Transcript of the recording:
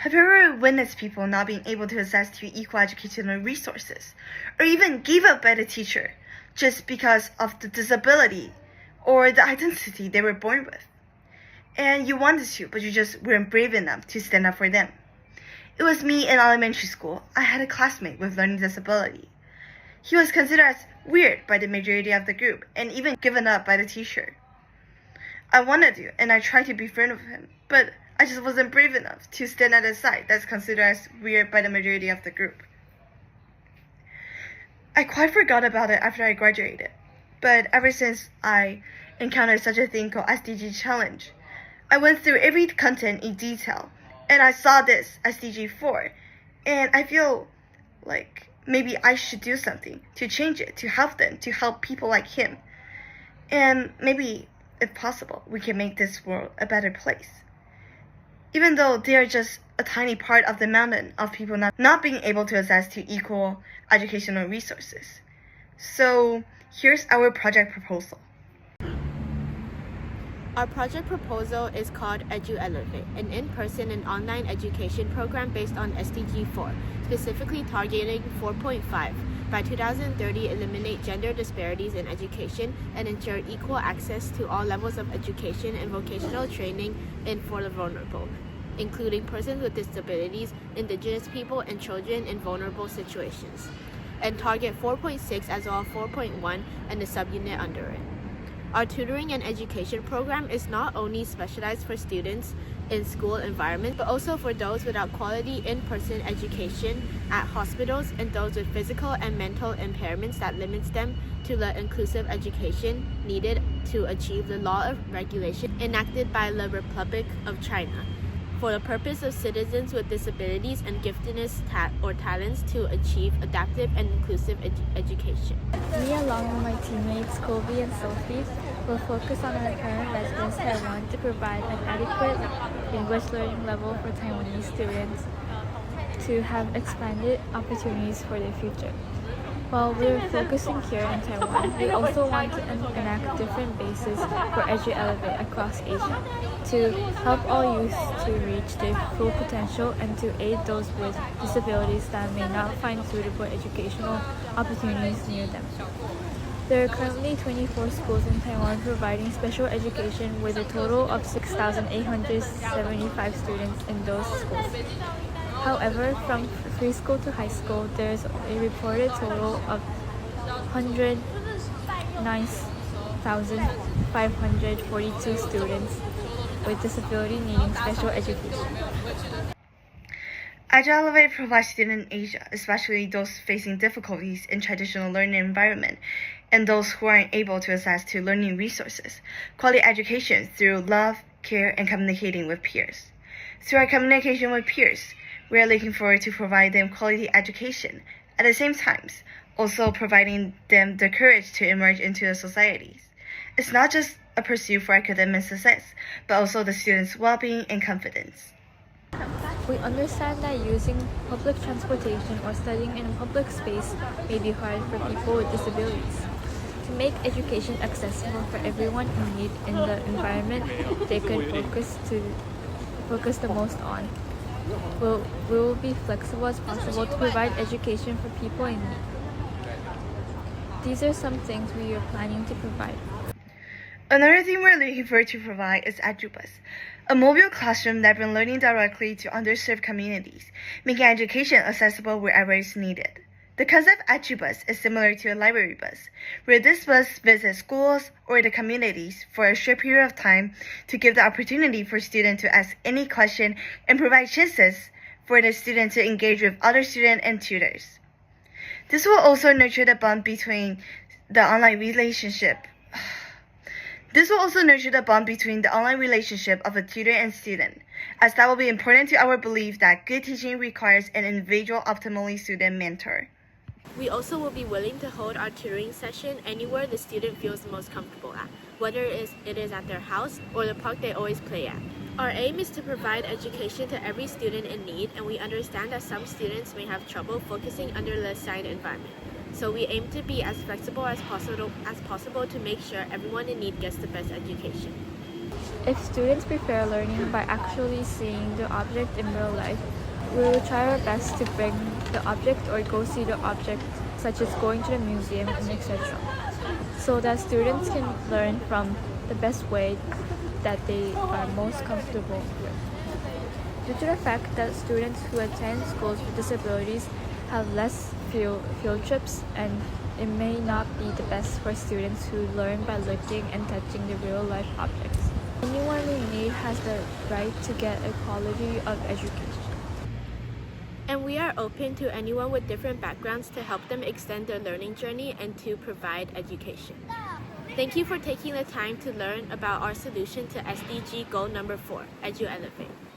Have you ever witnessed people not being able to access to equal educational resources, or even gave up by the teacher just because of the disability or the identity they were born with? And you wanted to, but you just weren't brave enough to stand up for them. It was me in elementary school. I had a classmate with learning disability. He was considered as weird by the majority of the group and even given up by the teacher. I wanted to, and I tried to be friends with him, but I just wasn't brave enough to stand at his side that's considered as weird by the majority of the group. I quite forgot about it after I graduated, but ever since I encountered such a thing called SDG challenge, I went through every content in detail, and I saw this SDG 4, and I feel like maybe I should do something to change it, to help them, to help people like him. And maybe, if possible, we can make this world a better place. Even though they are just a tiny part of the mountain of people not being able to access to equal educational resources. So here's our project proposal. Our project proposal is called Edu Elevate, an in-person and online education program based on SDG 4, specifically targeting 4.5. By 2030, eliminate gender disparities in education and ensure equal access to all levels of education and vocational training for the vulnerable, including persons with disabilities, indigenous people, and children in vulnerable situations. And target 4.6 as well as 4.1 and the subunit under it. Our tutoring and education program is not only specialized for students in school environments, but also for those without quality in-person education at hospitals and those with physical and mental impairments that limits them to the inclusive education needed to achieve the law of regulation enacted by the Republic of China for the purpose of citizens with disabilities and giftedness or talents to achieve adaptive and inclusive education. Me, along with my teammates Colby and Sophie, will focus on our current residence Taiwan to provide an adequate English learning level for Taiwanese students to have expanded opportunities for their future. While we're focusing here in Taiwan, we also want to enact different bases for Edu Elevate across Asia to help all youth to reach their full potential and to aid those with disabilities that may not find suitable educational opportunities near them. There are currently 24 schools in Taiwan providing special education with a total of 6,875 students in those schools. However, from preschool to high school, there is a reported total of 109,542 students with disability needing special education. EduElevate provides students in Asia, especially those facing difficulties in traditional learning environment and those who are unable to access to learning resources, quality education through love, care, and communicating with peers. Through our communication with peers, we are looking forward to provide them quality education, at the same time, also providing them the courage to emerge into the societies. It's not just a pursuit for academic success, but also the students' well-being and confidence. We understand that using public transportation or studying in a public space may be hard for people with disabilities. To make education accessible for everyone in need in the environment they could focus the most on, we will be flexible as possible to provide education for people in need. These are some things we are planning to provide. Another thing we're looking forward to provide is EduBus, a mobile classroom that brings learning directly to underserved communities, making education accessible wherever it's needed. The concept of EduBus is similar to a library bus, where this bus visits schools or the communities for a short period of time to give the opportunity for students to ask any question and provide chances for the student to engage with other students and tutors. This will also nurture the bond between the online relationship. This will also nurture the bond between the online relationship of a tutor and student, as that will be important to our belief that good teaching requires an individual optimally suited mentor. We also will be willing to hold our tutoring session anywhere the student feels most comfortable at, whether it is at their house or the park they always play at. Our aim is to provide education to every student in need, and we understand that some students may have trouble focusing under the assigned environment. So we aim to be as flexible as possible to make sure everyone in need gets the best education. If students prefer learning by actually seeing the object in real life, we will try our best to bring the object or go see the object, such as going to the museum and etc., so that students can learn from the best way that they are most comfortable with. Due to the fact that students who attend schools with disabilities have less field trips, and it may not be the best for students who learn by looking and touching the real life objects. Anyone in need has the right to get a quality of education. And we are open to anyone with different backgrounds to help them extend their learning journey and to provide education. Thank you for taking the time to learn about our solution to SDG goal number 4, EduElevate.